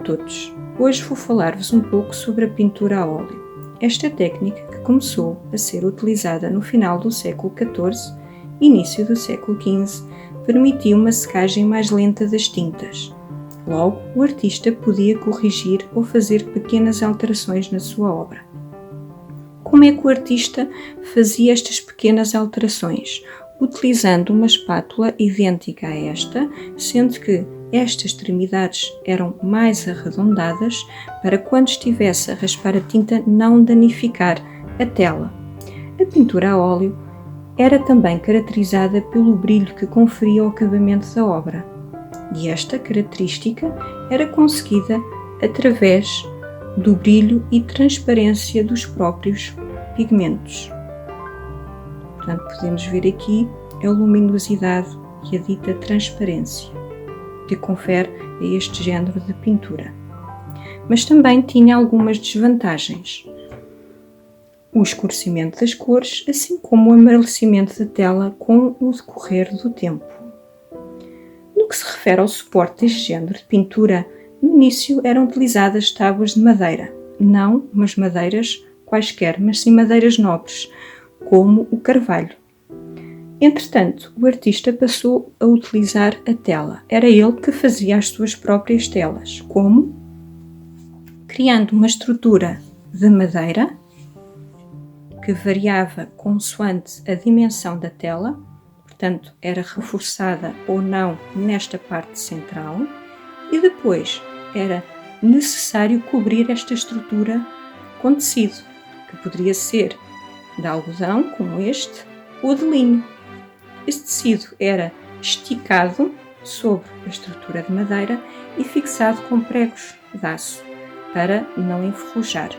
todos! Hoje vou falar-vos um pouco sobre a pintura a óleo. Esta técnica, que começou a ser utilizada no final do século XIV e início do século XV, permitiu uma secagem mais lenta das tintas. Logo, o artista podia corrigir ou fazer pequenas alterações na sua obra. Como é que o artista fazia estas pequenas alterações? Utilizando uma espátula idêntica a esta, sendo que estas extremidades eram mais arredondadas para quando estivesse a raspar a tinta não danificar a tela. A pintura a óleo era também caracterizada pelo brilho que conferia ao acabamento da obra, e esta característica era conseguida através do brilho e transparência dos próprios pigmentos. Portanto, podemos ver aqui a luminosidade e a dita transparência que confere a este género de pintura. Mas também tinha algumas desvantagens. O escurecimento das cores, assim como o amarelecimento da tela com o decorrer do tempo. No que se refere ao suporte deste género de pintura, no início eram utilizadas tábuas de madeira, não umas madeiras quaisquer, mas sim madeiras nobres, como o carvalho. Entretanto, o artista passou a utilizar a tela. Era ele que fazia as suas próprias telas, como criando uma estrutura de madeira que variava consoante a dimensão da tela, portanto, era reforçada ou não nesta parte central, e depois era necessário cobrir esta estrutura com tecido, que poderia ser de algodão, como este, ou de linho. Este tecido era esticado sobre a estrutura de madeira e fixado com pregos de aço para não enferrujar.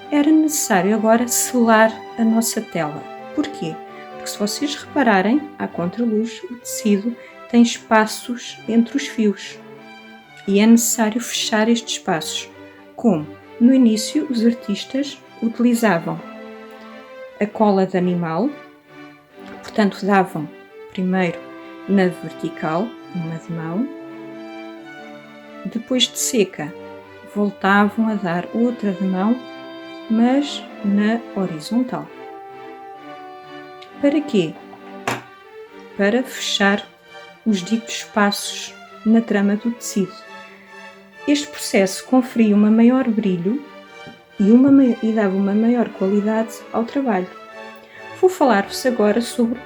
Era necessário agora selar a nossa tela. Porquê? Porque se vocês repararem, à contraluz, o tecido tem espaços entre os fios e é necessário fechar estes espaços. Como? No início, os artistas utilizavam a cola de animal, portanto davam primeiro na vertical, uma de mão, depois de seca voltavam a dar outra de mão, mas na horizontal. Para quê? Para fechar os ditos espaços na trama do tecido. Este processo conferia uma maior brilho e dava uma maior qualidade ao trabalho. Vou falar-vos agora sobre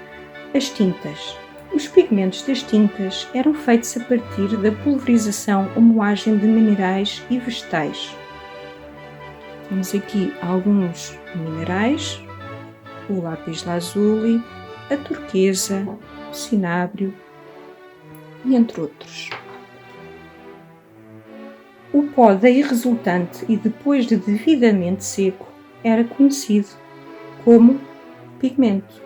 as tintas. Os pigmentos das tintas eram feitos a partir da pulverização ou moagem de minerais e vegetais. Temos aqui alguns minerais, o lápis lazuli, a turquesa, o cinábrio e entre outros. O pó daí resultante e depois de devidamente seco era conhecido como pigmento.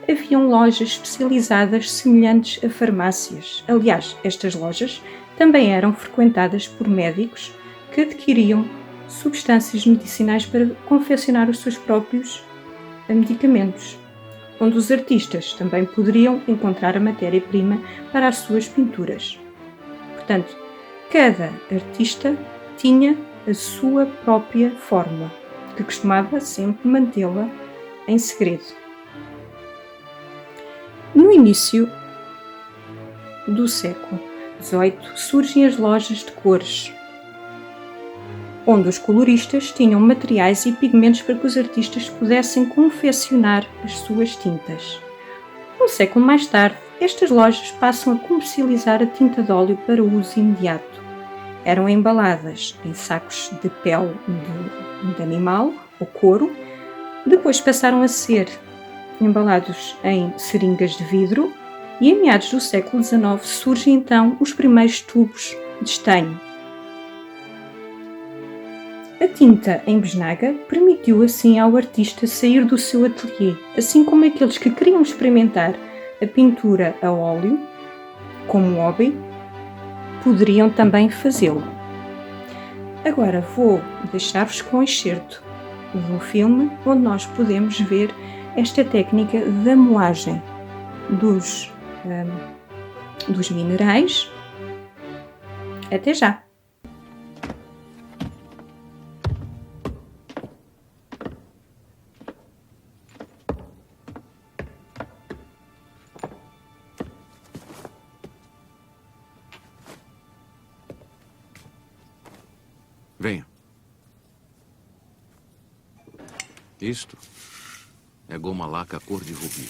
Haviam lojas especializadas semelhantes a farmácias. Aliás, estas lojas também eram frequentadas por médicos que adquiriam substâncias medicinais para confeccionar os seus próprios medicamentos, onde os artistas também poderiam encontrar a matéria-prima para as suas pinturas. Portanto, cada artista tinha a sua própria fórmula, que costumava sempre mantê-la em segredo. No início do século XVIII surgem as lojas de cores, onde os coloristas tinham materiais e pigmentos para que os artistas pudessem confeccionar as suas tintas. Um século mais tarde, estas lojas passam a comercializar a tinta de óleo para uso imediato. Eram embaladas em sacos de pele de animal ou couro, depois passaram a ser embalados em seringas de vidro e em meados do século XIX surgem então os primeiros tubos de estanho. A tinta em bisnaga permitiu assim ao artista sair do seu ateliê, assim como aqueles que queriam experimentar a pintura a óleo como hobby, poderiam também fazê-lo. Agora vou deixar-vos com um excerto de um filme onde nós podemos ver esta técnica da moagem dos minerais. Até já! Isto é goma laca cor de rubi.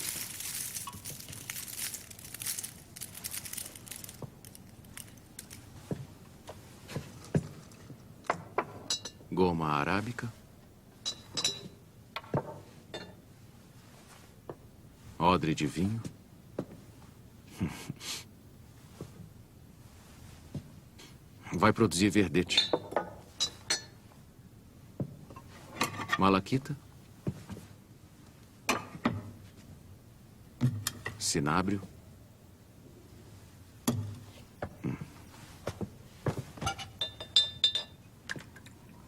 Goma arábica. Odre de vinho. Vai produzir verdete. Malaquita. Cinábrio.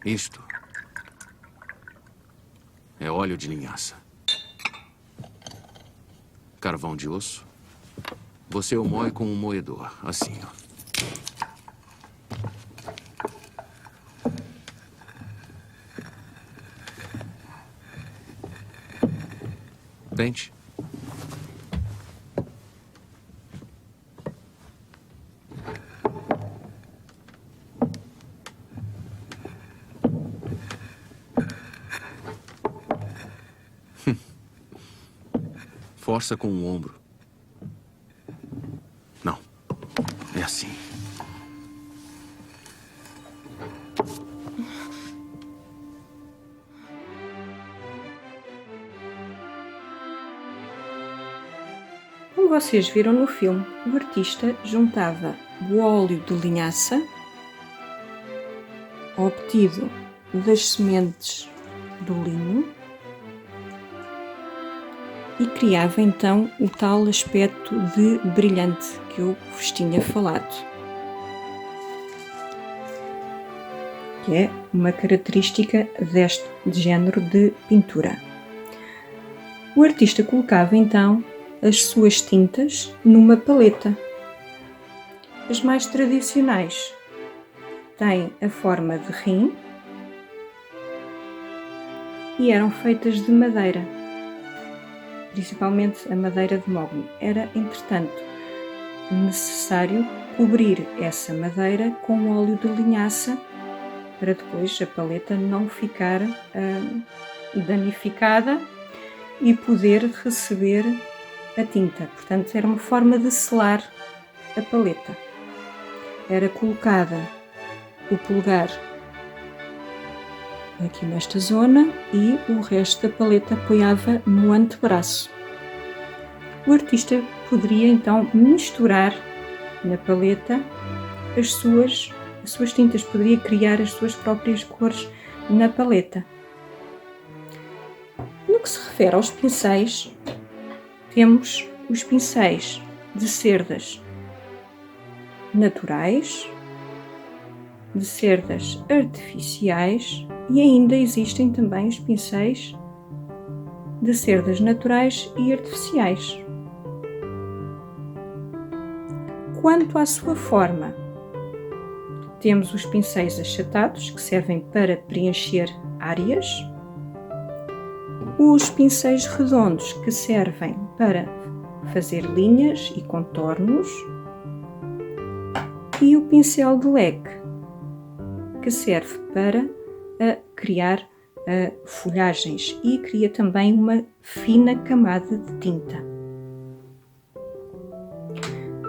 Isto é óleo de linhaça. Carvão de osso. Você o moe com um moedor, assim, ó. Pente. Força com o ombro. Não. É assim. Como vocês viram no filme, o artista juntava o óleo de linhaça, obtido das sementes do linho, e criava então o tal aspecto de brilhante que eu vos tinha falado, que é uma característica deste género de pintura. O artista colocava então as suas tintas numa paleta. As mais tradicionais têm a forma de rim e eram feitas de madeira, principalmente a madeira de mogno. Era, entretanto, necessário cobrir essa madeira com óleo de linhaça para depois a paleta não ficar danificada e poder receber a tinta. Portanto, era uma forma de selar a paleta. Era colocada o polegar aqui nesta zona e o resto da paleta apoiava no antebraço. O artista poderia então misturar na paleta as suas tintas, poderia criar as suas próprias cores na paleta. No que se refere aos pincéis, temos os pincéis de cerdas naturais, de cerdas artificiais e ainda existem também os pincéis de cerdas naturais e artificiais. Quanto à sua forma, temos os pincéis achatados, que servem para preencher áreas, os pincéis redondos, que servem para fazer linhas e contornos, e o pincel de leque, que serve para criar folhagens e cria também uma fina camada de tinta.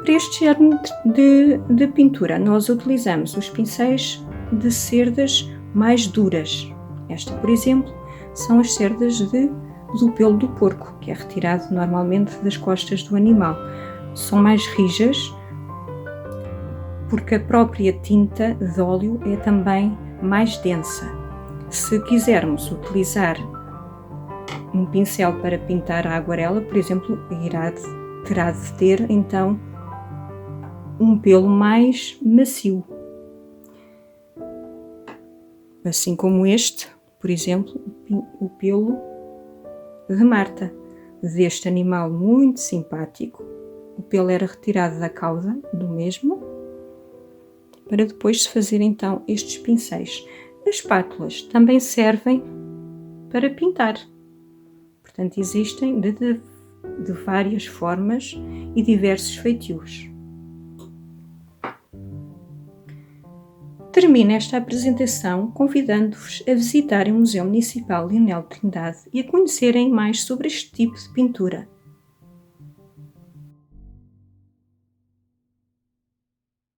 Para este género de pintura, nós utilizamos os pincéis de cerdas mais duras. Esta, por exemplo, são as cerdas do pelo do porco, que é retirado normalmente das costas do animal. São mais rijas, porque a própria tinta de óleo é também mais densa. Se quisermos utilizar um pincel para pintar a aguarela, por exemplo, terá de ter então um pelo mais macio. Assim como este, por exemplo, o pelo de Marta, deste animal muito simpático. O pelo era retirado da cauda do mesmo, para depois se fazer então estes pincéis. As espátulas também servem para pintar. Portanto, existem de várias formas e diversos feitios. Termino esta apresentação convidando-vos a visitarem o Museu Municipal Leonel de Trindade e a conhecerem mais sobre este tipo de pintura.